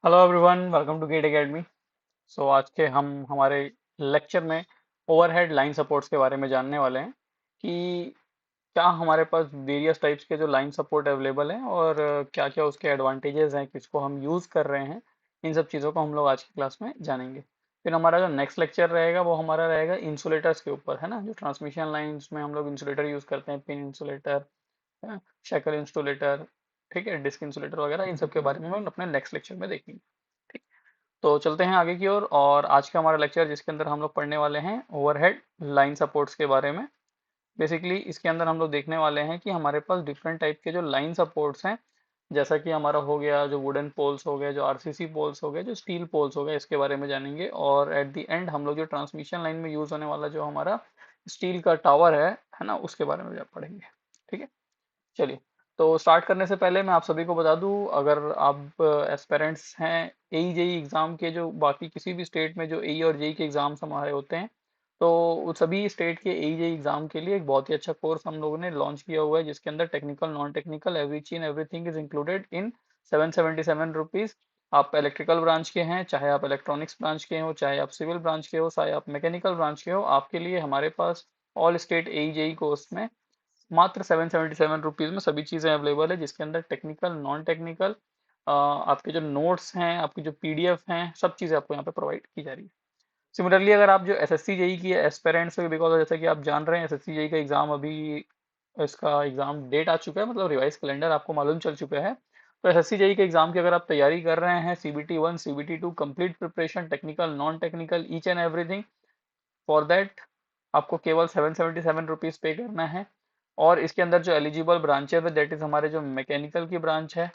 Hello everyone, welcome to GATE academy. So आज के हम हमारे लेक्चर में ओवरहेड लाइन सपोर्ट्स के बारे में जानने वाले हैं कि क्या हमारे पास वेरियस टाइप्स के जो लाइन सपोर्ट अवेलेबल हैं और क्या क्या उसके एडवांटेजेस हैं, किसको हम यूज़ कर रहे हैं। इन सब चीज़ों को हम लोग आज की क्लास में जानेंगे। फिर हमारा जो नेक्स्ट लेक्चर रहेगा वो हमारा रहेगा इंसुलेटर्स के ऊपर, है ना। जो ट्रांसमिशन लाइंस में हम लोग इंसुलेटर यूज़ करते हैं, पिन इंसुलेटर, शेकल इंसुलेटर, ठीक है, डिस्क इंसुलेटर वगैरह, इन सब के बारे में हम अपने नेक्स्ट लेक्चर में देखेंगे। ठीक। तो चलते हैं आगे की ओर। और आज का हमारा लेक्चर जिसके अंदर हम लोग पढ़ने वाले हैं ओवरहेड लाइन सपोर्ट्स के बारे में। बेसिकली इसके अंदर हम लोग देखने वाले हैं कि हमारे पास डिफरेंट टाइप के जो लाइन सपोर्ट्स हैं, जैसा कि हमारा हो गया जो वुडन पोल्स हो गए, जो आरसीसी पोल्स हो गए, जो स्टील पोल्स हो गए, इसके बारे में जानेंगे। और एट द एंड हम लोग जो ट्रांसमिशन लाइन में यूज होने वाला जो हमारा स्टील का टावर है ना, उसके बारे में पढ़ेंगे। ठीक है, चलिए। तो स्टार्ट करने से पहले मैं आप सभी को बता दूं, अगर आप एस्पेरेंट्स हैं एई जेई एग्जाम के, जो बाकी किसी भी स्टेट में जो एई और जेई के एग्जाम्स हमारे होते हैं, तो उन सभी स्टेट के एई जेई एग्जाम के लिए एक बहुत ही अच्छा कोर्स हम लोगों ने लॉन्च किया हुआ है, जिसके अंदर technical non technical everything everything is included in 777 rupees. आप इलेक्ट्रिकल ब्रांच के हैं, चाहे आप इलेक्ट्रॉनिक्स ब्रांच के हो, चाहे आप सिविल ब्रांच के हो, चाहे आप मैकेनिकल ब्रांच के हो, आपके लिए हमारे पास ऑल स्टेट एई जेई कोर्स में मात्र 777 रुपीज़ में सभी चीज़ें अवेलेबल है, जिसके अंदर टेक्निकल नॉन टेक्निकल आपके जो नोट्स हैं, आपकी जो पीडीएफ हैं, सब चीज़ें आपको यहाँ पे प्रोवाइड की जा रही है। सिमिलरली अगर आप जो एसएससी जेई की एस्पेरेंट्स हो, बिकॉज जैसे कि आप जान रहे हैं एसएससी जेई का एग्जाम अभी, इसका एग्जाम डेट आ चुका है, मतलब रिवाइज कैलेंडर आपको मालूम चल चुका है। तो एसएससी जेई के एग्जाम की अगर आप तैयारी कर रहे हैं, CBT 1 CBT 2 complete preparation, technical non technical each and everything, for that आपको केवल 777 रुपीज़ पे करना है। और इसके अंदर जो एलिजिबल ब्रांचेस है, दैट इज हमारे जो मैकेनिकल की ब्रांच है,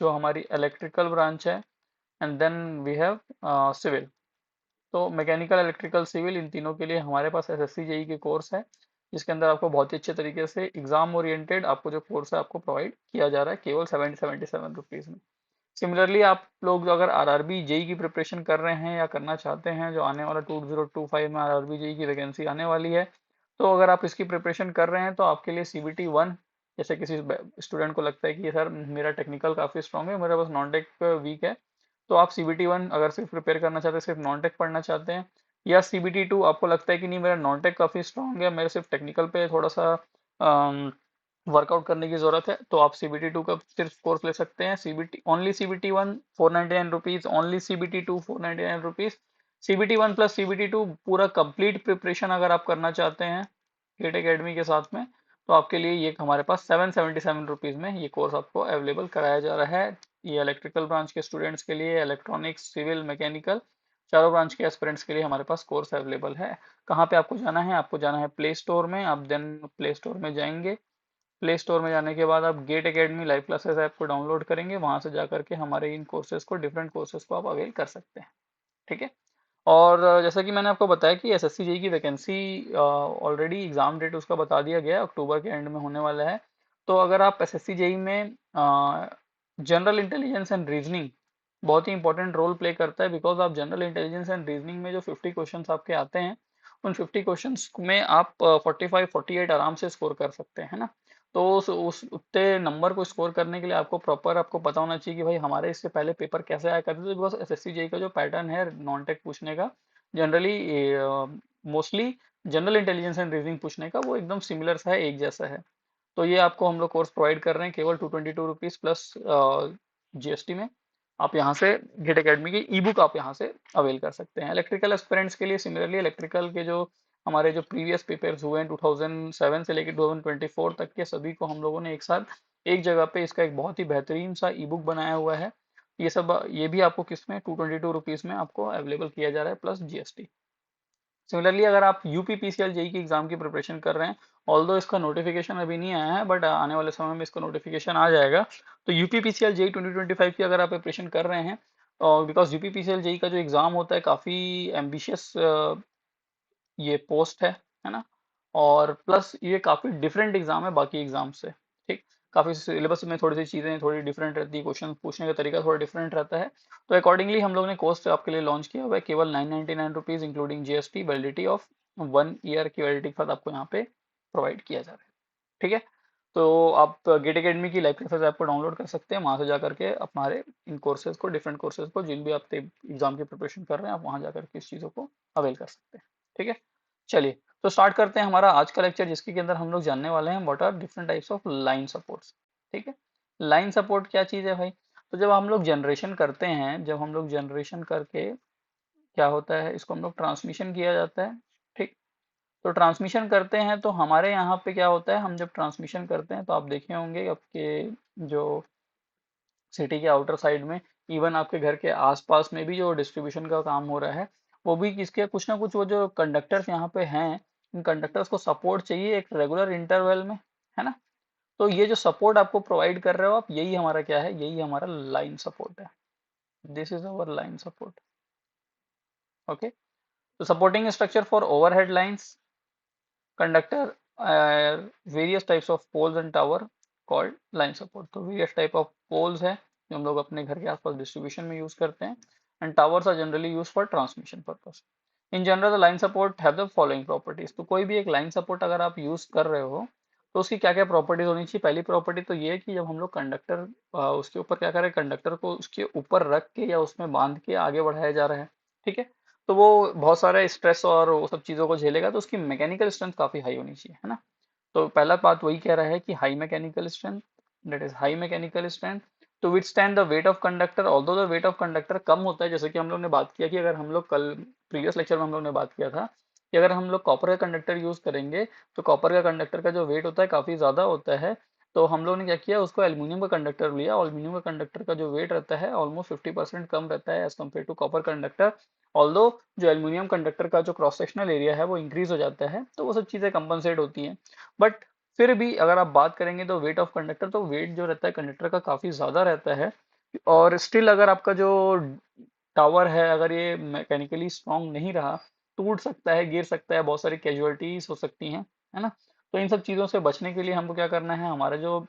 जो हमारी इलेक्ट्रिकल ब्रांच है, and then we have civil. तो मैकेनिकल, इलेक्ट्रिकल, सिविल, इन तीनों के लिए हमारे पास एसएससी जेई के कोर्स है, जिसके अंदर आपको बहुत ही अच्छे तरीके से एग्जाम ओरिएंटेड आपको जो कोर्स है आपको प्रोवाइड किया जा रहा है केवल 777 रुपीज़ में। सिमिलरली आप लोग जो अगर आरआरबी जेई की प्रिपरेशन कर रहे हैं या करना चाहते हैं, जो आने वाला 2025 में आरआरबी जेई की वैकेंसी आने वाली है, तो अगर आप इसकी प्रिपरेशन कर रहे हैं तो आपके लिए सीबीटी 1, जैसे किसी स्टूडेंट को लगता है कि सर मेरा टेक्निकल काफ़ी स्ट्रांग है, मेरा बस नॉन टेक वीक है, तो आप सीबीटी 1 अगर सिर्फ प्रिपेयर करना चाहते हैं, सिर्फ नॉन टेक पढ़ना चाहते हैं, या सीबीटी 2 आपको लगता है कि नहीं मेरा नॉन टेक काफ़ी स्ट्रांग है, मेरे सिर्फ टेक्निकल पे थोड़ा सा वर्कआउट करने की जरूरत है, तो आप सीबीटी 2 का सिर्फ कोर्स ले सकते हैं। CBT 1 499 rupees, only CBT 2 499 rupees. CBT 1 plus CBT 2 पूरा कंप्लीट प्रिपरेशन अगर आप करना चाहते हैं गेट एकेडमी के साथ में, तो आपके लिए ये हमारे पास 777 रुपीज में ये कोर्स आपको अवेलेबल कराया जा रहा है। ये इलेक्ट्रिकल ब्रांच के स्टूडेंट्स के लिए, इलेक्ट्रॉनिक्स, सिविल, मैकेनिकल, चारों ब्रांच के एस्पिरेंट्स के लिए हमारे पास कोर्स अवेलेबल है। कहाँ पे आपको जाना है? आपको जाना है प्ले स्टोर में। आप देन प्ले स्टोर में जाएंगे। प्ले स्टोर में जाने के बाद आप GATE academy live classes app को डाउनलोड करेंगे, वहां से जाकर के हमारे इन कोर्सेज को, डिफरेंट कोर्सेज को आप अवेल कर सकते हैं। ठीक है। और जैसा कि मैंने आपको बताया कि एसएससी जेई की वैकेंसी ऑलरेडी एग्जाम डेट उसका बता दिया गया है, अक्टूबर के एंड में होने वाला है। तो अगर आप एसएससी जेई में जनरल इंटेलिजेंस एंड रीजनिंग बहुत ही इंपॉर्टेंट रोल प्ले करता है, बिकॉज आप जनरल इंटेलिजेंस एंड रीजनिंग में जो 50 क्वेश्चंस आपके आते हैं, उन 50 क्वेश्चंस में आप 45 48 आराम से स्कोर कर सकते हैं, है ना। तो उस उतने नंबर को स्कोर करने के लिए आपको प्रॉपर आपको पता होना चाहिए कि भाई हमारे इससे पहले पेपर कैसे आया करते थे, बिकॉज एसएससी जेई का जो पैटर्न है नॉन टेक पूछने का, generally mostly general intelligence and reasoning पूछने का, वो एकदम सिमिलर सा है, एक जैसा है। तो ये आपको हम लोग कोर्स प्रोवाइड कर रहे हैं केवल 222 रुपीज़ प्लस जीएसटी में। आप यहाँ से गेट एकेडमी की ई बुक आप यहाँ से अवेल कर सकते हैं। इलेक्ट्रिकल एस्पिरेंट्स के लिए सिमिलरली इलेक्ट्रिकल के जो हमारे जो प्रीवियस पेपर्स हुए हैं 2007 से लेकर 2024 तक के, सभी को हम लोगों ने एक साथ एक जगह पे इसका एक बहुत ही बेहतरीन सा ई बुक बनाया हुआ है। ये सब ये भी आपको किस में 222 रुपीज़ में आपको अवेलेबल किया जा रहा है प्लस जीएसटी। सिमिलरली अगर आप यूपी पीसीएल जेई की एग्जाम की प्रिपरेशन कर रहे हैं, ऑल्दो इसका नोटिफिकेशन अभी नहीं आया है, बट आने वाले समय में इसका नोटिफिकेशन आ जाएगा। तो यूपी पीसीएल जेई 2025 की अगर आप प्रिपरेशन कर रहे हैं, और बिकॉज यूपी पीसीएल जेई का जो एग्जाम होता है काफ़ी एम्बिशियस ये पोस्ट है ना। और प्लस ये काफ़ी डिफरेंट एग्जाम है बाकी एग्जाम से। ठीक। काफ़ी सिलेबस में थोड़ी सी चीज़ें थोड़ी डिफरेंट रहती है, क्वेश्चन पूछने का तरीका थोड़ा डिफरेंट रहता है। तो अकॉर्डिंगली हम लोग ने कोर्स आपके लिए लॉन्च किया हुआ है केवल 999 rupees, including GST, validity of 1 year की वैलिडिटी के साथ आपको यहाँ पे प्रोवाइड किया जा रहा है। ठीक है। तो आप गेट एकेडमी की लाइव क्लासेस ऐप को डाउनलोड कर सकते हैं, वहां से जा करके हमारे इन कोर्सेज को, डिफरेंट कोर्सेज को, जिन भी आप एग्जाम की प्रिपरेशन कर रहे हैं, आप वहां जा करके इस चीज़ों को अवेल कर सकते हैं। ठीक है, चलिए तो स्टार्ट करते हैं हमारा आज का लेक्चर, जिसके के अंदर हम लोग जानने वाले हैं what are different types of line supports. ठीक है, लाइन सपोर्ट क्या चीज़ है भाई? तो जब हम लोग जनरेशन करते हैं, जब हम लोग जनरेशन करके क्या होता है, इसको हम लोग ट्रांसमिशन किया जाता है। ठीक, तो ट्रांसमिशन करते हैं तो हमारे यहाँ पे क्या होता है, हम जब ट्रांसमिशन करते हैं तो आप देखे होंगे आपके जो सिटी के आउटर साइड में, इवन आपके घर के आसपास में भी जो डिस्ट्रीब्यूशन का काम हो रहा है, वो भी किसके कुछ ना कुछ वो जो कंडक्टर्स यहाँ पे हैं, इन कंडक्टर्स को सपोर्ट चाहिए एक रेगुलर इंटरवल में, है ना? तो ये जो सपोर्ट आपको प्रोवाइड कर रहे हो आप, यही हमारा क्या है, यही हमारा लाइन सपोर्ट है। This is our line support. Okay, तो supporting structure for overhead lines conductor various types of poles and tower called line support। तो various type of poles है जो हम लोग अपने घर के आसपास डिस्ट्रीब्यूशन में यूज करते हैं, and towers are generally used for transmission purpose। in general the line support have the following properties। तो कोई भी एक लाइन सपोर्ट अगर आप यूज कर रहे हो तो उसकी क्या क्या प्रॉपर्टीज होनी चाहिए? पहली प्रॉपर्टी तो ये है कि जब हम लोग कंडक्टर उसके ऊपर क्या करें, कंडक्टर को उसके ऊपर रख के या उसमें बांध के आगे बढ़ाया जा रहा है, ठीक है, तो वो बहुत सारे स्ट्रेस और वो सब चीज़ों को झेलेगा, तो उसकी मैकेनिकल स्ट्रेंथ काफ़ी हाई होनी चाहिए, है ना? तो पहला बात वही कह रहा है कि high mechanical strength, that is high mechanical strength to withstand the weight of conductor. Although the weight of conductor कम होता है, जैसे कि हम लोग ने बात किया कि अगर हम लोग कल प्रीवियस लेक्चर में हम लोग ने बात किया था कि अगर हम लोग कॉपर का कंडक्टर यूज करेंगे तो कॉपर का कंडक्टर का जो वेट होता है काफ़ी ज़्यादा होता है। तो हम लोग ने क्या किया, उसको एल्यूमिनियम का कंडक्टर लिया। एल्यूमिनियम का कंडक्टर का जो वेट रहता है ऑलमोस्ट 50% कम रहता है as compare to copper conductor. Although जो एल्यूमिनियम कंडक्टर का जो क्रॉस सेक्शनल एरिया है वो इंक्रीज हो जाता है, तो वो सब चीज़ें कंपनसेट होती हैं। बट फिर भी अगर आप बात करेंगे तो वेट ऑफ कंडक्टर, तो वेट जो रहता है कंडक्टर का काफ़ी ज़्यादा रहता है। और स्टिल अगर आपका जो टावर है, अगर ये मैकेनिकली स्ट्रांग नहीं रहा, टूट सकता है, गिर सकता है, बहुत सारी कैजुअलिटीज हो सकती हैं, है ना? तो इन सब चीज़ों से बचने के लिए हमको क्या करना है, हमारा जो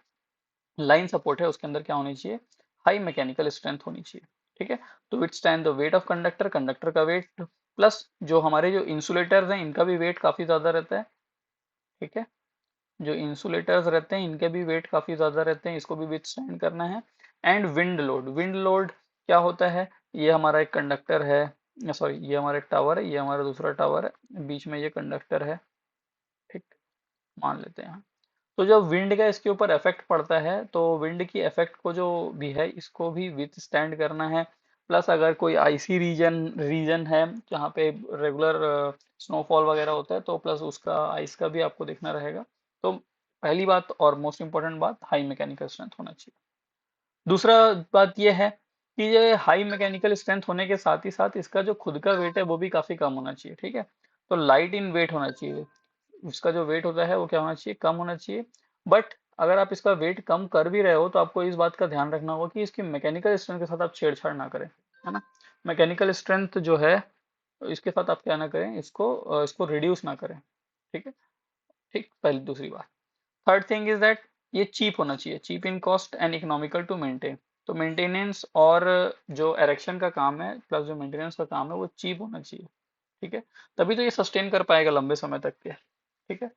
लाइन सपोर्ट है उसके अंदर क्या होनी चाहिए, हाई मैकेनिकल स्ट्रेंथ होनी चाहिए। ठीक है, तो with stand the weight of conductor, conductor का वेट प्लस जो हमारे जो इंसुलेटर्स हैं इनका भी वेट काफ़ी ज़्यादा रहता है। ठीक है, जो इंसुलेटर्स रहते हैं इनके भी वेट काफ़ी ज़्यादा रहते हैं, इसको भी विथस्टैंड करना है। And wind load, wind load क्या होता है, ये हमारा एक कंडक्टर है, सॉरी ये हमारा एक टावर है, ये हमारा दूसरा टावर है, बीच में ये कंडक्टर है। ठीक, मान लेते हैं। तो जब विंड का इसके ऊपर इफेक्ट पड़ता है तो विंड की इफेक्ट को जो भी है इसको भी विथ स्टैंड करना है। प्लस अगर कोई आईसी रीजन रीजन है जहाँ पे रेगुलर स्नोफॉल वगैरह होता है, तो प्लस उसका आइस का भी आपको देखना रहेगा। तो पहली बात और मोस्ट इंपॉर्टेंट बात, हाई मैकेनिकल स्ट्रेंथ होना चाहिए। दूसरा बात यह है कि ये हाई मैकेनिकल स्ट्रेंथ होने के साथ ही साथ इसका जो खुद का वेट है वो भी काफी कम होना चाहिए। ठीक है, तो लाइट इन वेट होना चाहिए, उसका जो वेट होता है वो क्या होना चाहिए, कम होना चाहिए। बट अगर आप इसका वेट कम कर भी रहे हो तो आपको इस बात का ध्यान रखना होगा कि इसकी मैकेनिकल स्ट्रेंथ के साथ आप छेड़छाड़ ना करें, है ना? मैकेनिकल स्ट्रेंथ जो है इसके साथ आप क्या ना करें, इसको रिड्यूस ना करें। ठीक है, ठीक, पहली दूसरी बात। थर्ड थिंग इज दैट ये चीप होना चाहिए, cheap in cost and economical to maintain. तो मेंटेनेंस और जो एरेक्शन का काम है प्लस जो मेंटेनेंस का काम है वो चीप होना चाहिए। ठीक है, तभी तो ये सस्टेन कर पाएगा लंबे समय तक के। ठीक है,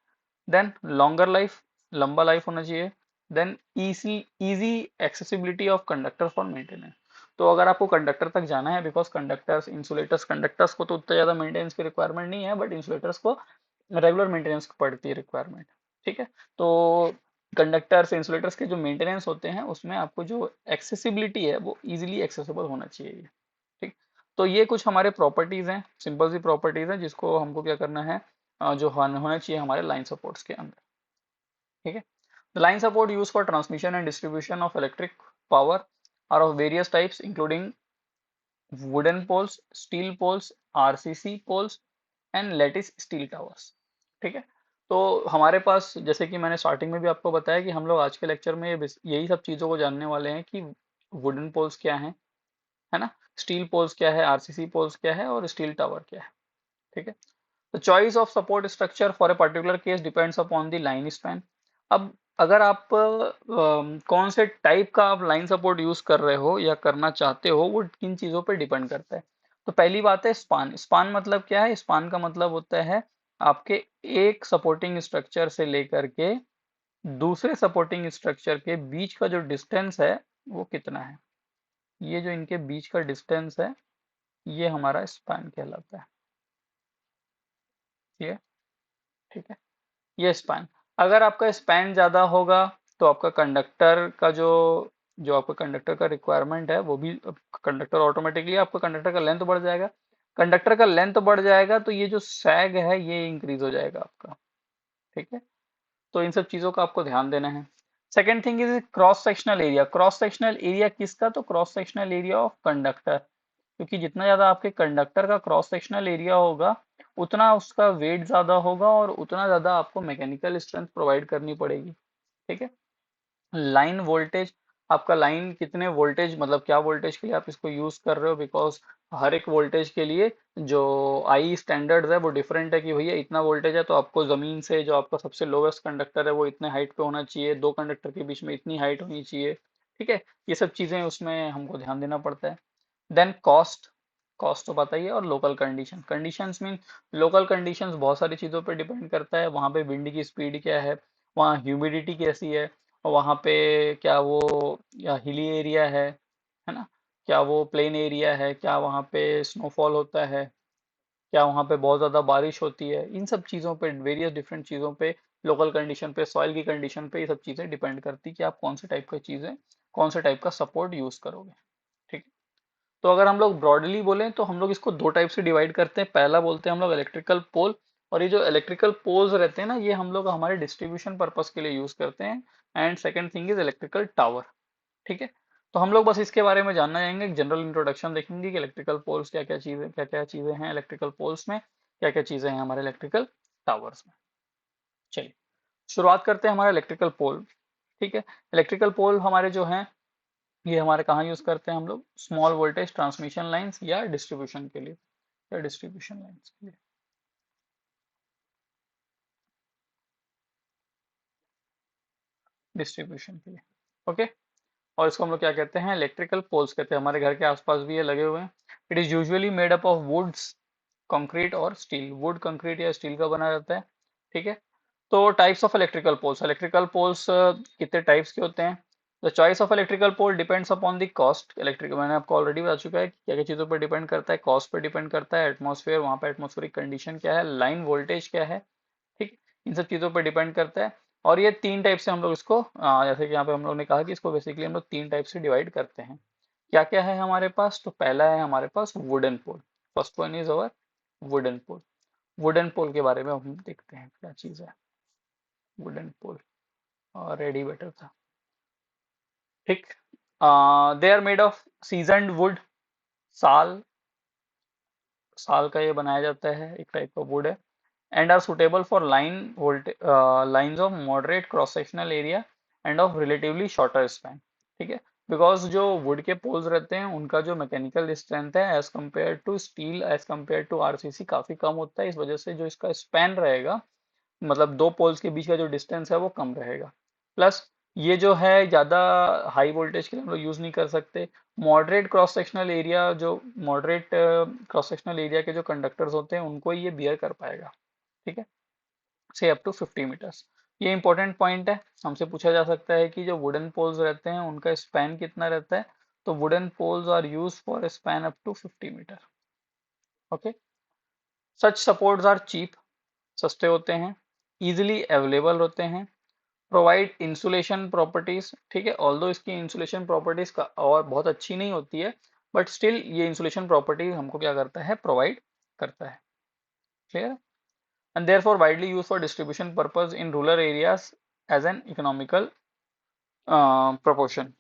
देन लॉन्गर लाइफ, लंबा लाइफ होना चाहिए। Then easy easy accessibility of conductor for maintenance. तो अगर आपको कंडक्टर तक जाना है, बिकॉज कंडक्टर्स इंसुलेटर्स, कंडक्टर्स को तो उतना ज़्यादा मेंटेनेंस की रिक्वायरमेंट नहीं है, बट इंसुलेटर्स को रेगुलर मेंटेनेंस पड़ती है रिक्वायरमेंट। ठीक है, तो कंडक्टर्स इंसुलेटर्स के जो मेंटेनेंस होते हैं उसमें आपको जो एक्सेसिबिलिटी है वो इजीली एक्सेसिबल होना चाहिए। ठीक, तो ये कुछ हमारे प्रॉपर्टीज हैं, सिंपल सी प्रॉपर्टीज हैं जिसको हमको क्या करना है, जो होना चाहिए हमारे लाइन सपोर्ट्स के अंदर। ठीक है, the line support use for transmission and distribution of electric power are of various types including wooden poles, steel poles, RCC poles and lattice steel towers. ठीक है, तो हमारे पास जैसे कि मैंने स्टार्टिंग में भी आपको बताया कि हम लोग आज के लेक्चर में यही सब चीज़ों को जानने वाले हैं कि वुडन पोल्स क्या हैं, है ना, स्टील पोल्स क्या है, आरसीसी पोल्स क्या है और स्टील टावर क्या है। ठीक है, The choice of support structure for a particular case depends upon the line span। अब अगर आप कौन से टाइप का आप लाइन सपोर्ट यूज कर रहे हो या करना चाहते हो वो किन चीजों पर डिपेंड करता है। तो पहली बात है स्पान। स्पान मतलब क्या है, स्पान का मतलब होता है आपके एक सपोर्टिंग स्ट्रक्चर से लेकर के दूसरे सपोर्टिंग स्ट्रक्चर के बीच का जो डिस्टेंस है वो कितना है। ये जो इनके बीच का डिस्टेंस है ये हमारा स्पैन कहलाता है। ये ठीक है, ये स्पैन। अगर आपका स्पैन ज्यादा होगा तो आपका कंडक्टर का जो जो आपका कंडक्टर का रिक्वायरमेंट है वो भी, कंडक्टर ऑटोमेटिकली आपका कंडक्टर का लेंथ बढ़ जाएगा। कंडक्टर का लेंथ बढ़ जाएगा तो ये जो सैग है ये इंक्रीज हो जाएगा आपका। ठीक है, तो इन सब चीजों का आपको ध्यान देना है। Second thing is cross sectional area. Cross sectional area किसका, तो cross sectional area of conductor. क्योंकि जितना ज्यादा आपके कंडक्टर का क्रॉस सेक्शनल एरिया होगा उतना उसका वेट ज्यादा होगा और उतना ज्यादा आपको मैकेनिकल स्ट्रेंथ प्रोवाइड करनी पड़ेगी। ठीक है, लाइन वोल्टेज, आपका लाइन कितने वोल्टेज, मतलब क्या वोल्टेज के लिए आप इसको यूज कर रहे हो, बिकॉज हर एक वोल्टेज के लिए जो आई स्टैंडर्ड्स है वो डिफरेंट है कि भैया इतना वोल्टेज है तो आपको जमीन से जो आपका सबसे लोवेस्ट कंडक्टर है वो इतने हाइट पे होना चाहिए, दो कंडक्टर के बीच में इतनी हाइट होनी चाहिए। ठीक है, ये सब चीजें उसमें हमको ध्यान देना पड़ता है। देन कॉस्ट, कॉस्ट तो पता ही है, और local condition. Conditions mean local conditions बहुत सारी चीज़ों पर डिपेंड करता है। वहाँ पे विंड की स्पीड क्या है, वहाँ ह्यूमिडिटी कैसी है, और वहाँ पे क्या वो या हिली एरिया है ना, क्या वो प्लेन एरिया है, क्या वहाँ पे स्नोफॉल होता है, क्या वहाँ पे बहुत ज़्यादा बारिश होती है। इन सब चीज़ों पे, वेरियस डिफरेंट चीज़ों पे, लोकल कंडीशन पे, सॉइल की कंडीशन पे, ये सब चीज़ें डिपेंड करती कि आप कौन से टाइप का चीज़ें, कौन से टाइप का सपोर्ट यूज़ करोगे। ठीक, तो अगर हम लोग ब्रॉडली बोलें तो हम लोग इसको दो टाइप से डिवाइड करते हैं। पहला बोलते हैं हम लोग इलेक्ट्रिकल पोल, और ये जो इलेक्ट्रिकल पोल्स रहते हैं ना ये हम लोग हमारे डिस्ट्रीब्यूशन पर्पस के लिए यूज करते हैं। And second thing is electrical tower. ठीक है, तो हम लोग बस इसके बारे में जानना चाहेंगे, जनरल इंट्रोडक्शन देखेंगे कि इलेक्ट्रिकल पोल्स क्या क्या चीजें हैं इलेक्ट्रिकल पोल्स में, क्या क्या चीजें हैं हमारे इलेक्ट्रिकल टावर्स में। चलिए शुरुआत करते हैं हमारा इलेक्ट्रिकल पोल। ठीक है, इलेक्ट्रिकल पोल हमारे जो हैं ये हमारे कहाँ यूज करते हैं हम लोग, स्मॉल वोल्टेज ट्रांसमिशन लाइंस या डिस्ट्रीब्यूशन के लिए, या डिस्ट्रीब्यूशन लाइंस के लिए, डिस्ट्रीब्यूशन के लिए। ओके, और इसको हम लोग क्या कहते हैं, इलेक्ट्रिकल पोल्स कहते हैं। हमारे घर के आसपास भी ये लगे हुए हैं। It is usually made up of woods, concrete और स्टील। वुड, कंक्रीट या स्टील का बना रहता है। ठीक है, तो types of electrical poles, electrical poles कितने टाइप्स के होते हैं। The choice of electrical pole depends upon the cost. Electric, मैंने आपको ऑलरेडी बता चुका है कि क्या क्या चीज़ों पर डिपेंड करता है, कॉस्ट पर डिपेंड करता है, एटमॉस्फेयर, वहाँ पर एटमॉस्फेरिक कंडीशन क्या है, लाइन वोल्टेज क्या है। ठीक, इन सब चीज़ों पर डिपेंड करता है। और ये तीन टाइप से हम लोग इसको, जैसे कि यहाँ पे हम लोग ने कहा कि इसको बेसिकली हम लोग तीन टाइप से डिवाइड करते हैं। क्या क्या है हमारे पास, तो पहला है हमारे पास wooden pole. First one is our wooden pole. Wooden pole के बारे में हम देखते हैं क्या चीज़ है वुडन पोल, और रेडी बेटर था। ठीक, they are made of seasoned wood. साल, साल का ये बनाया जाता है, एक टाइप का वुड है। And are suitable for line voltage lines of moderate cross sectional area and of relatively shorter span. ठीक है, बिकॉज जो वुड के पोल्स रहते हैं उनका जो मैकेनिकल स्ट्रेंथ है as compare to steel, as compare to RCC काफी कम होता है। इस वजह से जो इसका स्पैन रहेगा, मतलब दो पोल्स के बीच का जो डिस्टेंस है वो कम रहेगा। प्लस ये जो है ज़्यादा हाई वोल्टेज के लिए हम लोग यूज़ नहीं कर सकते। मॉडरेट क्रॉस सेक्शनल एरिया, जो मॉडरेट क्रॉस सेक्शनल एरिया के जो कंडक्टर्स होते हैं उनको ही ये बियर कर पाएगा। ठीक है, से अप टू 50 मीटर्स। ये इंपॉर्टेंट पॉइंट है, हमसे पूछा जा सकता है कि जो वुडन पोल्स रहते हैं उनका स्पैन कितना रहता है। तो wooden poles are use for span up to 50 meter. Okay, such supports are cheap, सस्ते होते हैं, इजिली अवेलेबल होते हैं, प्रोवाइड इंसुलेशन प्रॉपर्टीज। ठीक है, ऑल्दो इसकी इंसुलेशन प्रॉपर्टीज का और बहुत अच्छी नहीं होती है, बट स्टिल ये इंसुलेशन प्रॉपर्टीज हमको क्या करता है, प्रोवाइड करता है। Clear, and therefore widely use for distribution purpose in rural areas as an economical proportion.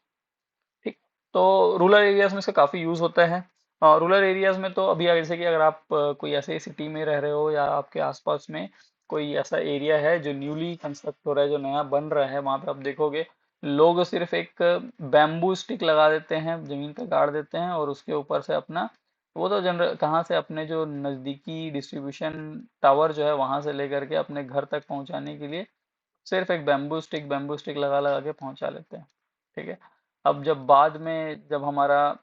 ठीक, तो रूरल एरियाज में इसका काफ़ी यूज़ होता है। रूरल एरियाज में तो अभी जैसे कि अगर आप कोई ऐसे सिटी में रह रहे हो या आपके आसपास में कोई ऐसा एरिया है जो न्यूली कंस्ट्रक्ट हो रहा है, जो नया बन रहा है, वहाँ पे आप देखोगे लोग सिर्फ एक बैम्बू स्टिक लगा देते हैं, जमीन पे गाड़ देते हैं, और उसके ऊपर से अपना, वो तो जनरल कहाँ से, अपने जो नज़दीकी डिस्ट्रीब्यूशन टावर जो है वहां से लेकर के अपने घर तक पहुंचाने के लिए सिर्फ एक बैम्बू स्टिक लगा लगा के पहुंचा लेते हैं। ठीक है, अब जब बाद में जब हमारा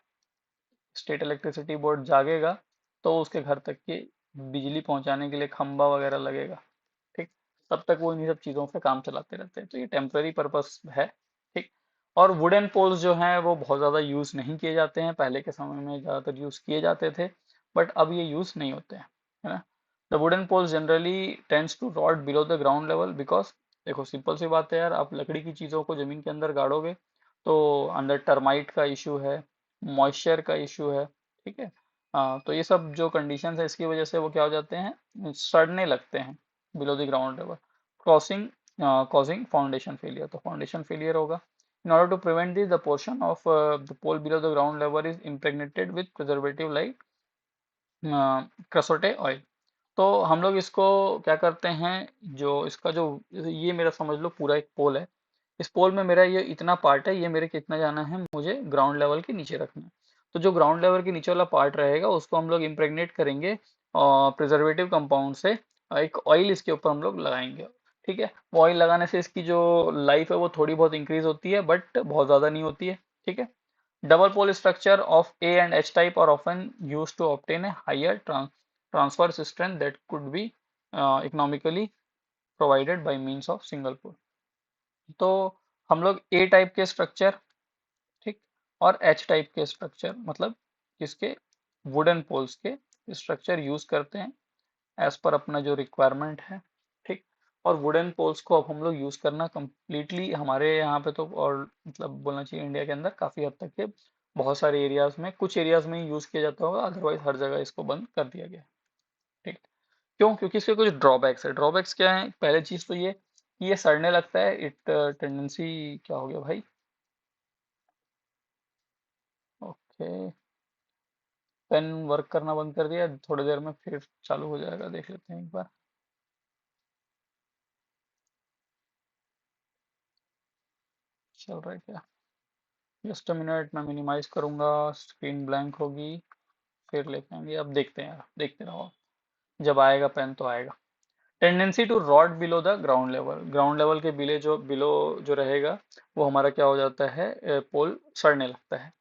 स्टेट इलेक्ट्रिसिटी बोर्ड जागेगा तो उसके घर तक की बिजली पहुंचाने के लिए खंबा वगैरह लगेगा। ठीक, तब तक वो इन्हीं सब चीज़ों पे काम चलाते रहते हैं, तो ये टेम्पररी पर्पस है। ठीक। और वुडन पोल्स जो हैं वो बहुत ज़्यादा यूज़ नहीं किए जाते हैं, पहले के समय में ज़्यादातर यूज़ किए जाते थे, बट अब ये यूज़ नहीं होते हैं, है ना। The wooden poles generally tends to rot below the ground level because, देखो सिंपल सी बात है यार, आप लकड़ी की चीज़ों को ज़मीन के अंदर गाड़ोगे तो अंदर टर्माइट का इशू है, मॉइस्चर का इशू है। ठीक है। तो ये सब जो कंडीशंस है इसकी वजह से वो क्या हो जाते हैं, सड़ने लगते हैं below the ground level, crossing causing foundation failure, तो foundation failure होगा। In order to prevent this, the portion of the pole below the ground level is impregnated with preservative like creosote oil. तो हम लोग इसको क्या करते हैं, जो इसका जो, ये मेरा समझ लो पूरा एक पोल है, इस पोल में मेरा ये इतना पार्ट है, ये मेरे कितना जाना है, मुझे ग्राउंड लेवल के नीचे रखना है। तो जो ग्राउंड लेवल के नीचे वाला पार्ट रहेगा उसको हम लोग इम्प्रेगनेट करेंगे प्रिजर्वेटिव कंपाउंड से, एक ऑयल इसके ऊपर हम लोग लगाएंगे। ठीक है। वो ऑयल लगाने से इसकी जो लाइफ है वो थोड़ी बहुत इंक्रीज होती है, बट बहुत ज़्यादा नहीं होती है। ठीक है। Double pole structure of A and H type are often used to obtain a higher transverse strength that could be economically provided by means of single pole। तो हम लोग A टाइप के स्ट्रक्चर, ठीक, और H टाइप के structure, मतलब इसके wooden poles के स्ट्रक्चर यूज करते हैं एज पर अपना जो रिक्वायरमेंट है। ठीक। और वुडन पोल्स को अब हम लोग यूज करना कम्प्लीटली हमारे यहाँ पे तो, और मतलब बोलना चाहिए इंडिया के अंदर काफी हद तक के बहुत सारे एरियाज में, कुछ एरियाज में ही यूज किया जाता होगा, अदरवाइज हर जगह इसको बंद कर दिया गया है। ठीक। क्यों? क्योंकि इसके कुछ ड्रॉबैक्स है। ड्रॉबैक्स क्या है? पहले चीज तो ये कि ये सड़ने लगता है, इट टेंडेंसी, क्या हो गया भाई? ओके, पेन वर्क करना बंद कर दिया, थोड़ी देर में फिर चालू हो जाएगा, देख लेते हैं एक बार। चल रहा है क्या? जस्ट अ मिनट, मैं मिनिमाइज करूंगा, स्क्रीन ब्लैंक होगी, फिर लेके आएंगे। अब देखते हैं यार, देखते रहो, जब आएगा पेन तो आएगा। Tendency to rot below the ground level, ground level के बिलो जो रहेगा वो हमारा क्या हो जाता है, पोल सड़ने लगता है।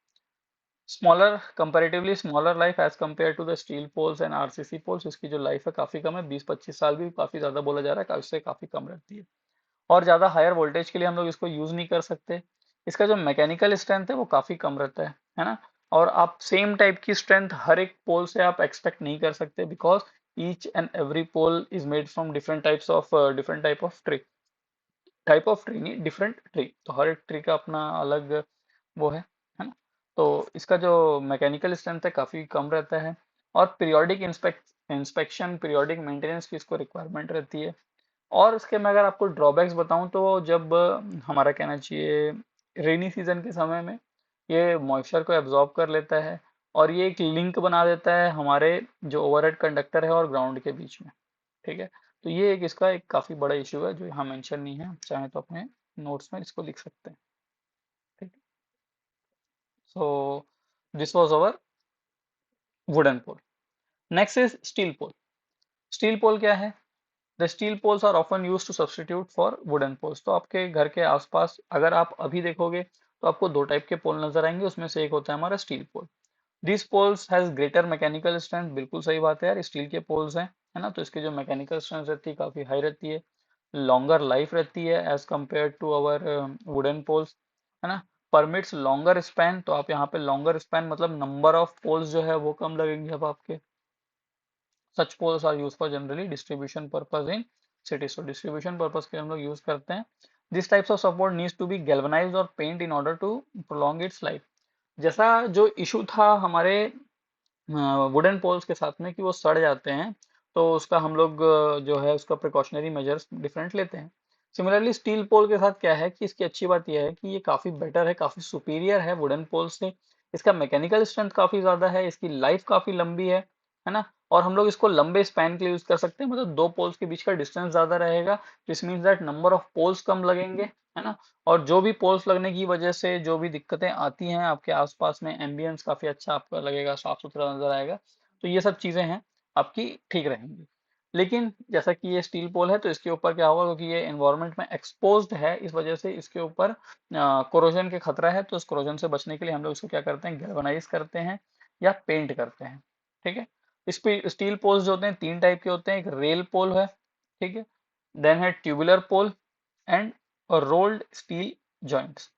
Smaller, comparatively smaller life as compare to the steel poles and RCC poles, इसकी जो लाइफ है काफी कम है, 20-25 साल भी काफी ज्यादा बोला जा रहा है, इससे काफी कम रहती है। और ज़्यादा हायर वोल्टेज के लिए हम लोग इसको यूज़ नहीं कर सकते। इसका जो मैकेनिकल स्ट्रेंथ है वो काफ़ी कम रहता है ना। और आप सेम टाइप की स्ट्रेंथ हर एक पोल से आप एक्सपेक्ट नहीं कर सकते, because each and every pole is made from different type of tree, type of tree नहीं, डिफरेंट ट्री, तो हर एक ट्री का अपना अलग वो है ना। तो इसका जो मैकेनिकल स्ट्रेंथ है काफ़ी कम रहता है। और पीरियोडिक इंस्पेक्शन, पीरियोडिक मेंटेनेंस की इसको रिक्वायरमेंट रहती है। और इसके मैं अगर आपको ड्रॉबैक्स बताऊं तो जब हमारा कहना चाहिए रेनी सीजन के समय में ये मॉइस्चर को एब्जॉर्ब कर लेता है, और ये एक लिंक बना देता है हमारे जो ओवरहेड कंडक्टर है और ग्राउंड के बीच में। ठीक है। तो ये एक इसका एक काफी बड़ा इशू है जो यहाँ मेंशन नहीं है, चाहे तो अपने नोट्स में इसको लिख सकते हैं। ठीक है। So this was our wooden pole. Next is steel pole. Steel pole क्या है? The steel poles are often used to substitute for wooden poles. तो आपके घर के आसपास अगर आप अभी देखोगे तो आपको दो टाइप के पोल नजर आएंगे, उसमें से एक होता है हमारा steel pole. This poles has greater mechanical strength, बिल्कुल सही बात है यार, स्टील के पोल्स हैं, है ना, तो इसकी जो मैकेनिकल स्ट्रेंथ रहती है काफी हाई रहती है। लॉन्गर लाइफ रहती है as compare to our wooden poles, है ना। परमिट्स लॉन्गर स्पैन, तो आप यहाँ पे लॉन्गर स्पैन मतलब नंबर ऑफ पोल्स जो है वो कम लगेंगे अब आपके। Such poles are use for generally distribution purpose in cities, तो डिस्ट्रीब्यूशन पर्पज के लिए हम लोग यूज करते हैं। This types of support needs to be galvanised और paint in order to prolong its life. जैसा जो इशू था हमारे वुडन पोल्स के साथ में कि वो सड़ जाते हैं, तो उसका हम लोग जो है उसका प्रिकॉशनरी मेजर्स डिफरेंट लेते हैं। सिमिलरली स्टील पोल के साथ क्या है कि इसकी अच्छी बात यह है कि ये काफ़ी बेटर है, काफ़ी सुपीरियर है वुडन पोल से। इसका मैकेनिकल स्ट्रेंथ काफ़ी ज़्यादा है, इसकी लाइफ काफ़ी लंबी है ना। और हम लोग इसको लंबे स्पैन के लिए यूज़ कर सकते हैं, मतलब दो पोल्स के बीच का डिस्टेंस ज़्यादा रहेगा, this means that number of poles कम लगेंगे, है ना। और जो भी पोल्स लगने की वजह से जो भी दिक्कतें आती हैं आपके आसपास में, एम्बियंस काफ़ी अच्छा आपका लगेगा, साफ सुथरा नजर आएगा, तो ये सब चीज़ें हैं आपकी ठीक रहेंगी। लेकिन जैसा कि ये स्टील पोल है तो इसके ऊपर क्या होगा, क्योंकि ये एनवायरनमेंट में एक्सपोज्ड है, इस वजह से इसके ऊपर कोरोजन के खतरा है, तो इस कोरोजन से बचने के लिए हम लोग इसको क्या करते हैं, गैल्वनाइज करते हैं या पेंट करते हैं। ठीक है। इस पे स्टील पोल्स जो होते हैं तीन टाइप के होते हैं, एक रेल पोल है, ठीक है, देन है tubular pole and rolled steel joints.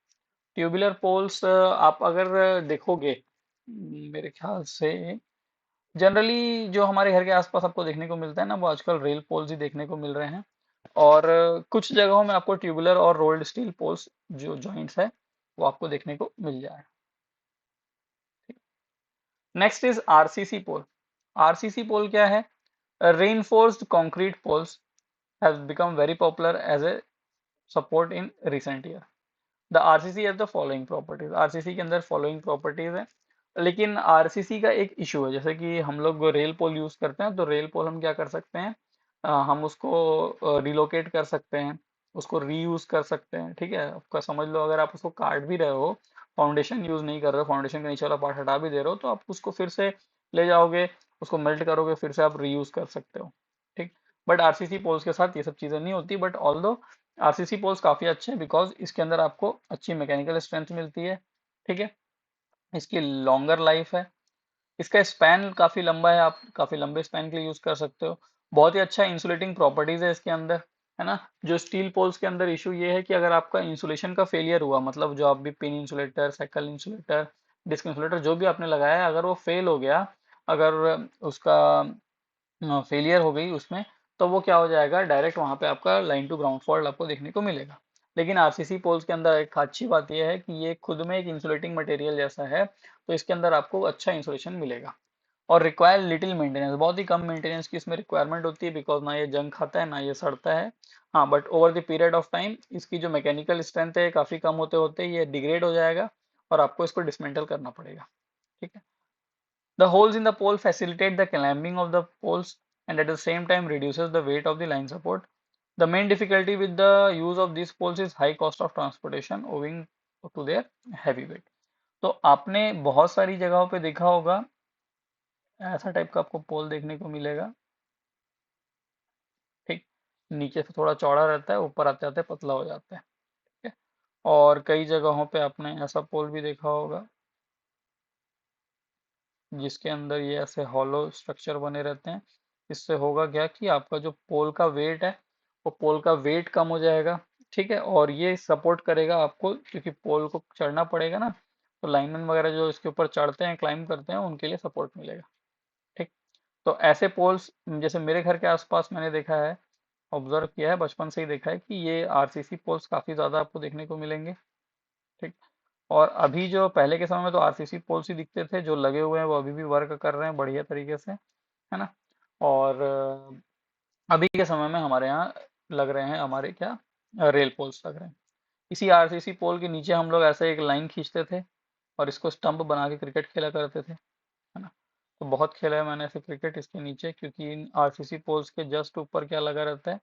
Tubular poles आप अगर देखोगे, मेरे ख्याल से जनरली जो हमारे घर के आसपास आपको देखने को मिलता है ना, वो आजकल रेल पोल्स ही देखने को मिल रहे हैं। और कुछ जगहों में आपको ट्यूबुलर और रोल्ड स्टील पोल्स जो जॉइंट्स है वो आपको देखने को मिल जाए। Next is RCC pole. RCC pole क्या है? Reinforced concrete poles have become very popular as a support in recent year. The RCC has the following properties. RCC के अंदर फॉलोइंग प्रॉपर्टीज है। लेकिन आरसीसी का एक इशू है, जैसे कि हम लोग रेल पोल यूज करते हैं, तो रेल पोल हम क्या कर सकते हैं, हम उसको रिलोकेट कर सकते हैं, उसको रीयूज कर सकते हैं। ठीक है, आपका समझ लो अगर आप उसको काट भी रहे हो, फाउंडेशन यूज नहीं कर रहे हो, फाउंडेशन का नीचे वाला पार्ट हटा भी दे रहे हो, तो आप उसको फिर से ले जाओगे, उसको मेल्ट करोगे, फिर से आप रीयूज कर सकते हो। ठीक। बट आरसीसी पोल्स के साथ ये सब चीजें नहीं होती। बट ऑल्दो आरसीसी पोल्स काफी अच्छे हैं बिकॉज इसके अंदर आपको अच्छी मैकेनिकल स्ट्रेंथ मिलती है। ठीक है, इसकी लॉन्गर लाइफ है, इसका स्पैन काफी लंबा है, आप काफी लंबे स्पैन के लिए यूज कर सकते हो। बहुत ही अच्छा इंसुलेटिंग प्रॉपर्टीज है इसके अंदर, है ना। जो स्टील पोल्स के अंदर इशू ये है कि अगर आपका इंसुलेशन का फेलियर हुआ, मतलब जो आप भी pin insulator, cycle insulator, disc insulator जो भी आपने लगाया है, अगर वो फेल हो गया, अगर उसका फेलियर हो गई उसमें, तो वो क्या हो जाएगा, डायरेक्ट वहां पे आपका लाइन टू ग्राउंड फॉल्ट आपको देखने को मिलेगा। लेकिन आरसीसी पोल्स के अंदर एक अच्छी बात यह है कि ये खुद में एक इंसुलेटिंग मटेरियल जैसा है, तो इसके अंदर आपको अच्छा इंसुलेशन मिलेगा। और रिक्वायर लिटिल मेंटेनेंस, बहुत ही कम मेंटेनेंस की इसमें रिक्वायरमेंट होती है, बिकॉज ना ये जंग खाता है ना ये सड़ता है। हाँ, but over the period of time इसकी जो मैकेनिकल स्ट्रेंथ है काफी कम होते होते ये डिग्रेड हो जाएगा और आपको इसको डिसमेंटल करना पड़ेगा। ठीक है। The holes in the pole facilitate the climbing of the poles and at the same time reduces the weight of the line support. The main difficulty with the use of these poles is high cost of transportation owing to their heavy weight. तो आपने बहुत सारी जगहों पे देखा होगा, ऐसा type का आपको पोल देखने को मिलेगा। ठीक, नीचे से थोड़ा चौड़ा रहता है, ऊपर आते आते पतला हो जाता है। ठीक है। और कई जगहों पे आपने ऐसा पोल भी देखा होगा जिसके अंदर ये ऐसे हॉलो स्ट्रक्चर बने रहते हैं। इससे होगा क्या कि आपका जो पोल का वेट है, वो पोल का वेट कम हो जाएगा। ठीक है, और ये सपोर्ट करेगा आपको, क्योंकि पोल को चढ़ना पड़ेगा ना, तो लाइनमैन वगैरह जो इसके ऊपर चढ़ते हैं, क्लाइंब करते हैं, उनके लिए सपोर्ट मिलेगा। ठीक। तो ऐसे पोल्स जैसे मेरे घर के आसपास मैंने देखा है, ऑब्जर्व किया है, बचपन से ही देखा है कि ये आरसीसी पोल्स काफी ज्यादा आपको देखने को मिलेंगे। ठीक। और अभी जो पहले के समय में तो आरसीसी पोल्स ही दिखते थे, जो लगे हुए हैं वो अभी भी वर्क कर रहे हैं बढ़िया तरीके से, है ना। और अभी के समय में हमारे यहाँ लग रहे हैं, हमारे क्या, रेल पोल्स लग रहे हैं। इसी आरसीसी पोल के नीचे हम लोग ऐसे एक लाइन खींचते थे और इसको स्टंप बना के क्रिकेट खेला करते थे, है ना। तो बहुत खेला है मैंने ऐसे क्रिकेट इसके नीचे, क्योंकि इन आरसीसी पोल्स के जस्ट ऊपर क्या लगा रहता है,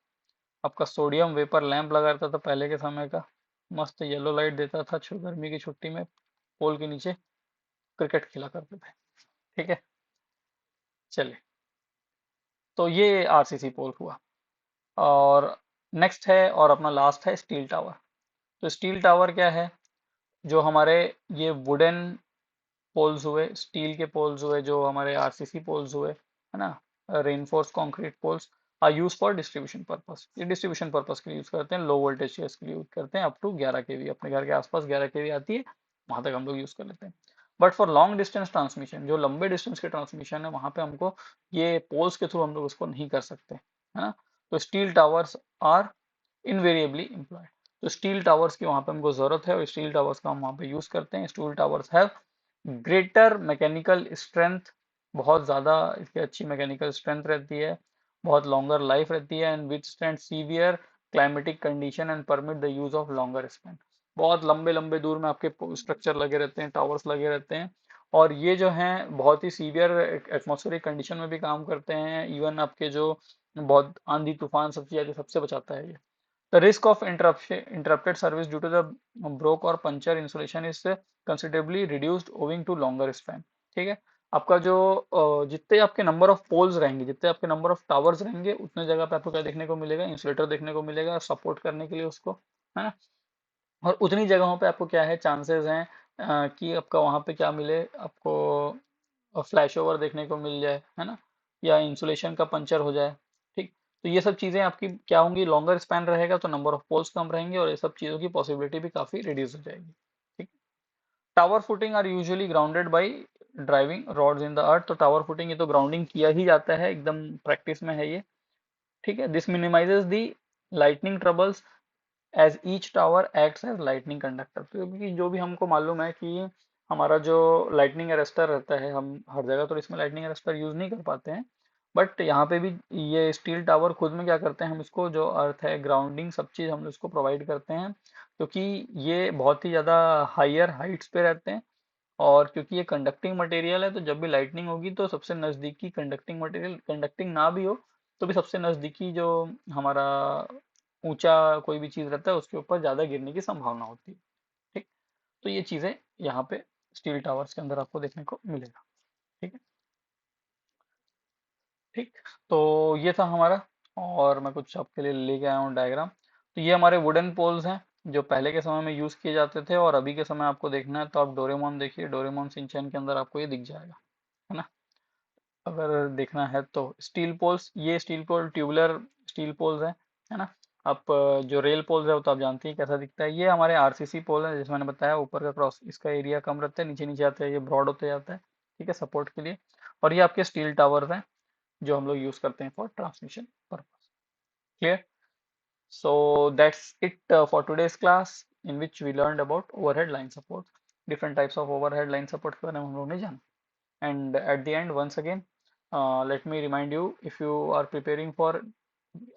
आपका सोडियम वेपर लैंप लगा रहता था पहले के समय का, मस्त येलो लाइट देता था, गर्मी की छुट्टी में पोल के नीचे क्रिकेट खेला करते थे। ठीक है, चलिए, तो ये आरसीसी पोल हुआ। और नेक्स्ट है और अपना लास्ट है स्टील टावर। तो स्टील टावर क्या है? जो हमारे ये वुडन पोल्स हुए, स्टील के पोल्स हुए, जो हमारे आरसीसी पोल्स हुए, है ना, reinforce concrete poles, are use for distribution purpose. ये डिस्ट्रीब्यूशन पर्पस के लिए यूज करते हैं, लो वोल्टेज केस के लिए यूज करते हैं, अप टू 11 kV, अपने घर के आसपास 11 kV आती है, वहां तक हम लोग यूज कर लेते हैं। But for long distance transmission, जो लंबे डिस्टेंस के ट्रांसमिशन है, वहां पे हमको ये पोल्स के थ्रू हम लोग उसको नहीं कर सकते, है ना। तो steel towers are invariably employed. तो स्टील टावर्स की वहां पे हमको जरूरत है और स्टील टावर्स का हम वहां पे यूज करते हैं। Steel towers have greater mechanical strength, बहुत ज़्यादा इसकी अच्छी मैकेनिकल स्ट्रेंथ रहती है, बहुत लॉन्गर लाइफ रहती है, and with stand severe climatic condition and permit the use of longer span. बहुत लंबे लंबे दूर में आपके स्ट्रक्चर लगे रहते हैं, टावर्स लगे रहते हैं, और ये जो हैं बहुत ही सीवियर एटमॉस्फेरिक कंडीशन में भी काम करते हैं। इवन आपके जो बहुत आंधी तूफान सब चीज़ आती है, सबसे बचाता है ये। The risk of interrupted service due to the broke or puncture insulation is considerably reduced owing to longer span। ठीक है, आपका जो जितने आपके नंबर ऑफ पोल्स रहेंगे, जितने आपके नंबर ऑफ टावर्स रहेंगे, उतने जगह पे आपको क्या देखने को मिलेगा, इंसुलेटर देखने को मिलेगा सपोर्ट करने के लिए उसको, है ना। और उतनी जगहों पे आपको क्या है, चांसेस हैं कि आपका वहां पे क्या मिले आपको, फ्लैश ओवर देखने को मिल जाए, है ना, या इंसुलेशन का पंचर हो जाए। ठीक। तो ये सब चीजें आपकी क्या होंगी, लॉन्गर स्पैन रहेगा तो नंबर ऑफ पोल्स कम रहेंगे और ये सब चीजों की पॉसिबिलिटी भी काफी रिड्यूस हो जाएगी। ठीक। Tower footing are usually grounded by driving rods in the earth. तो टावर फुटिंग ये तो ग्राउंडिंग किया ही जाता है, एकदम प्रैक्टिस में है ये। ठीक है। This minimizes the lightning troubles as each tower acts as lightning conductor. तो क्योंकि जो भी हमको मालूम है कि हमारा जो लाइटनिंग अरेस्टर रहता है, हम हर जगह तो इसमें लाइटनिंग अरेस्टर यूज नहीं कर पाते हैं, बट यहाँ पे भी ये स्टील टावर खुद में क्या करते हैं, हम इसको जो अर्थ है ग्राउंडिंग सब चीज़ हम इसको प्रोवाइड करते हैं, क्योंकि ये बहुत ही ज़्यादा हायर हाइट्स पे रहते हैं। और क्योंकि ये कंडक्टिंग मटेरियल है, तो जब भी लाइटनिंग होगी तो सबसे नज़दीकी कंडक्टिंग मटेरियल, कंडक्टिंग ना भी हो तो भी सबसे नज़दीकी जो हमारा ऊंचा कोई भी चीज़ रहता है उसके ऊपर ज़्यादा गिरने की संभावना होती है। ठीक। तो ये चीज़ें यहाँ पे स्टील टावर्स के अंदर आपको देखने को मिलेगा। ठीक है। ठीक। तो ये था हमारा, और मैं कुछ आपके लिए लेके आया हूँ डायग्राम। तो ये हमारे वुडन पोल्स हैं जो पहले के समय में यूज़ किए जाते थे, और अभी के समय आपको देखना है तो आप डोरेमोन देखिए, डोरेमोन शिनचैन के अंदर आपको ये दिख जाएगा, है ना। अगर देखना है तो स्टील पोल्स, ये स्टील पोल ट्यूबुलर स्टील पोल्स है ना। आप जो रेल पोल्स है वो तो आप जानते हैं कैसा दिखता है। ये हमारे आरसीसी पोल है, जैसे मैंने बताया ऊपर का क्रॉस इसका एरिया कम रहता है, नीचे नीचे आते हैं ये ब्रॉड होते जाता है। ठीक है, सपोर्ट के लिए। और ये आपके स्टील टावर्स हैं जो हम लोग यूज करते हैं for transmission purpose. Clear. So that's it for today's class, in which we learned about overhead line support, different types of overhead line support के बारे में हम लोगों ने जाना। And at the end, once again, let me remind you, if you are preparing for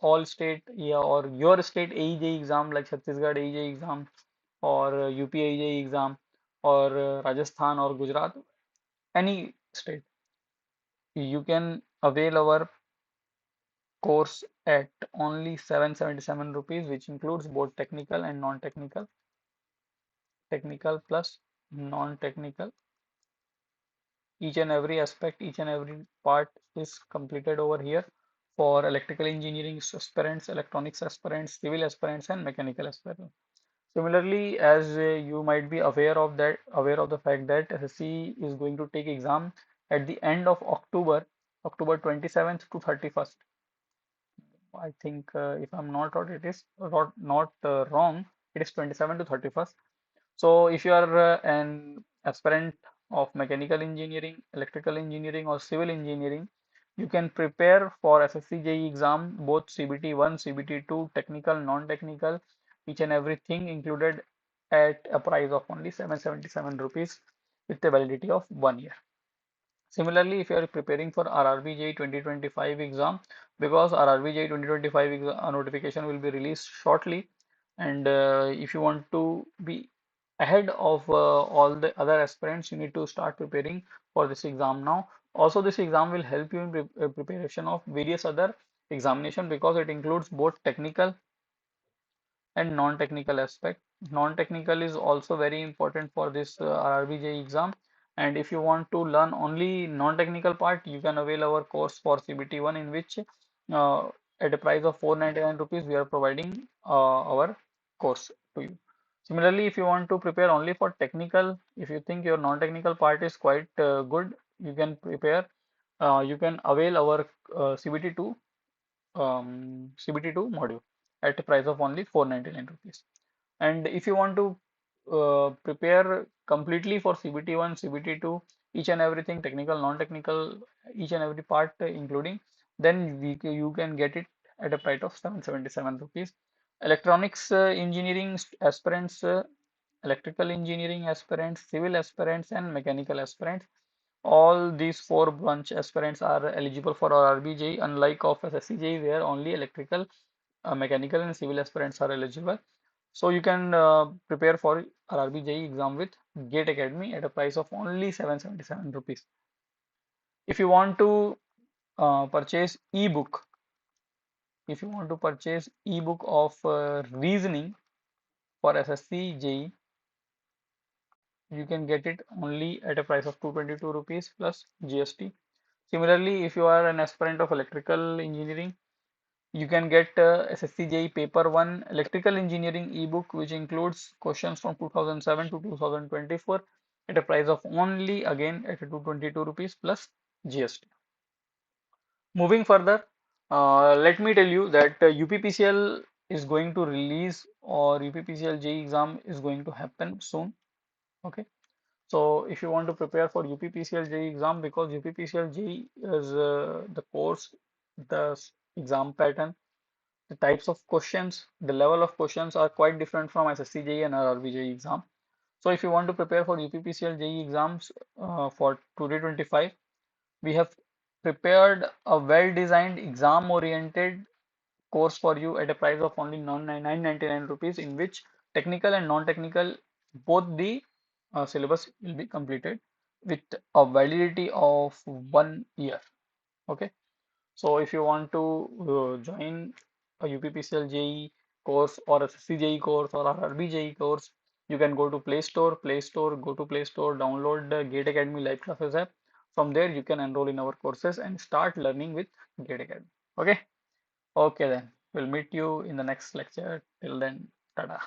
all state, yeah, or your state AEJ exam like Chhattisgarh AEJ exam or UP AEJ exam or Rajasthan or Gujarat, any state, you can avail our course at only 777 rupees, which includes both technical and non-technical, technical plus non-technical. Each and every aspect, each and every part is completed over here for electrical engineering aspirants, electronics aspirants, civil aspirants, and mechanical aspirants. Similarly, as you might be aware of the fact that SSC is going to take exam at the end of October, October 27th to 31st. I think if I'm not wrong, it is not wrong. It is 27 to 31st. So if you are an aspirant of mechanical engineering, electrical engineering, or civil engineering, you can prepare for SSC JEE exam, both CBT 1, CBT 2, technical, non-technical, each and everything included at a price of only 777 rupees with a validity of 1 year. Similarly, if you are preparing for RRB JEE 2025 exam, because RRB JEE 2025 notification will be released shortly, and if you want to be ahead of all the other aspirants, you need to start preparing for this exam now. Also, this exam will help you in preparation of various other examination, because it includes both technical and non-technical aspect. Non-technical is also very important for this RRBJ exam. And if you want to learn only non-technical part, you can avail our course for CBT1, in which at a price of 499 rupees, we are providing our course to you. Similarly, if you want to prepare only for technical, if you think your non-technical part is quite good, you can prepare, you can avail our CBT2 CBT2 module at a price of only 499 rupees. And if you want to prepare completely for CBT1, CBT2, each and everything, technical, non-technical, each and every part including, then you can get it at a price of 777 rupees. Electronics engineering aspirants, electrical engineering aspirants, civil aspirants, and mechanical aspirants, all these four branch aspirants are eligible for RRB unlike of SSC where only electrical, mechanical, and civil aspirants are eligible. So you can prepare for RRB exam with Gate Academy at a price of only 777 rupees. If you want to purchase ebook, if you want to purchase ebook of reasoning for SSC JEE, you can get it only at a price of 222 rupees plus GST. Similarly, if you are an aspirant of electrical engineering, you can get SSC JEE Paper 1 Electrical Engineering ebook, which includes questions from 2007 to 2024 at a price of only again at 222 rupees plus GST. Moving further, Let me tell you that UPPCL is going to release, or UPPCL JEE exam is going to happen soon. Okay. So if you want to prepare for UPPCL JEE exam, because UPPCL JEE is the course, the exam pattern, the types of questions, the level of questions are quite different from SSC JEE and RRB JEE exam. So if you want to prepare for UPPCL JEE exams for 2025, we have prepared a well-designed exam-oriented course for you at a price of only 999 rupees, in which technical and non-technical both the syllabus will be completed with a validity of 1 year. Okay. So if you want to join a UPPCL JEE course or a CJE course or a RRB JEE course, you can go to go to Play Store, download the Gate Academy Live Classes app. From there, you can enroll in our courses and start learning with Gate Academy. Okay? Okay then. We'll meet you in the next lecture. Till then, tada.